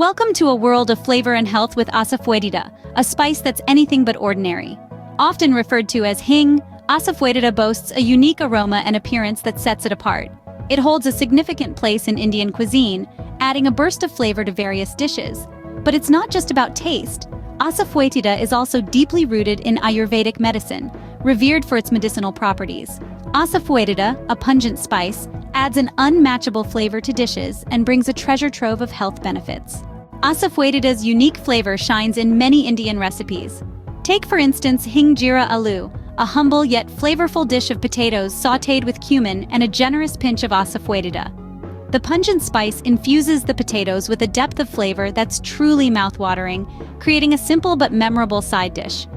Welcome to a world of flavor and health with Asafoetida, a spice that's anything but ordinary. Often referred to as Hing, Asafoetida boasts a unique aroma and appearance that sets it apart. It holds a significant place in Indian cuisine, adding a burst of flavor to various dishes. But it's not just about taste. Asafoetida is also deeply rooted in Ayurvedic medicine, revered for its medicinal properties. Asafoetida, a pungent spice, adds an unmatchable flavor to dishes and brings a treasure trove of health benefits. Asafoetida's unique flavor shines in many Indian recipes. Take for instance Hing Jeera Aloo, a humble yet flavorful dish of potatoes sautéed with cumin and a generous pinch of Asafoetida. The pungent spice infuses the potatoes with a depth of flavor that's truly mouth-watering, creating a simple but memorable side dish.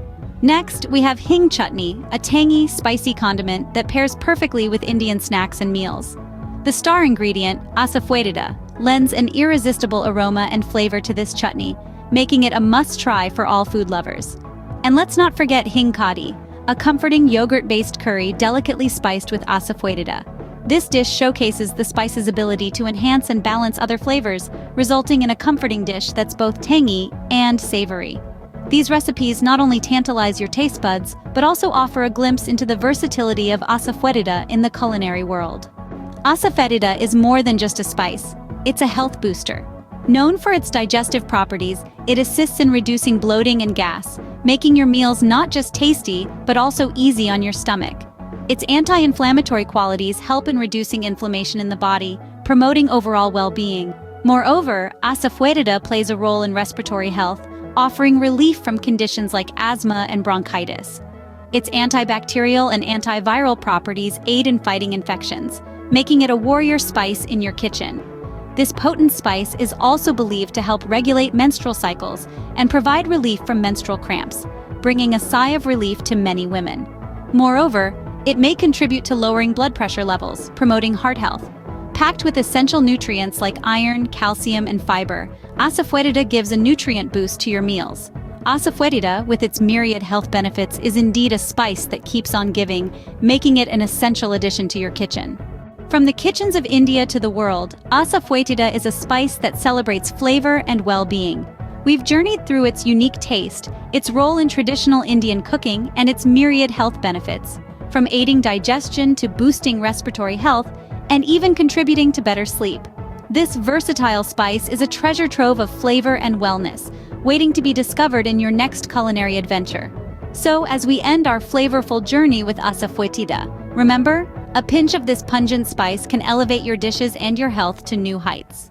Next, we have Hing chutney, a tangy, spicy condiment that pairs perfectly with Indian snacks and meals. The star ingredient, Asafoetida, lends an irresistible aroma and flavor to this chutney, making it a must-try for all food lovers. And let's not forget Hing kadhi, a comforting yogurt-based curry delicately spiced with Asafoetida. This dish showcases the spice's ability to enhance and balance other flavors, resulting in a comforting dish that's both tangy and savory. These recipes not only tantalize your taste buds, but also offer a glimpse into the versatility of Asafoetida in the culinary world. Asafoetida is more than just a spice, it's a health booster. Known for its digestive properties, it assists in reducing bloating and gas, making your meals not just tasty, but also easy on your stomach. Its anti-inflammatory qualities help in reducing inflammation in the body, promoting overall well-being. Moreover, Asafoetida plays a role in respiratory health, offering relief from conditions like asthma and bronchitis. Its antibacterial and antiviral properties aid in fighting infections, making it a warrior spice in your kitchen. This potent spice is also believed to help regulate menstrual cycles and provide relief from menstrual cramps, bringing a sigh of relief to many women. Moreover, it may contribute to lowering blood pressure levels, promoting heart health. Packed with essential nutrients like iron, calcium, and fiber, Asafoetida gives a nutrient boost to your meals. Asafoetida, with its myriad health benefits, is indeed a spice that keeps on giving, making it an essential addition to your kitchen. From the kitchens of India to the world, Asafoetida is a spice that celebrates flavor and well-being. We've journeyed through its unique taste, its role in traditional Indian cooking, and its myriad health benefits, from aiding digestion to boosting respiratory health, and even contributing to better sleep. This versatile spice is a treasure trove of flavor and wellness, waiting to be discovered in your next culinary adventure. So, as we end our flavorful journey with Asafoetida, remember, a pinch of this pungent spice can elevate your dishes and your health to new heights.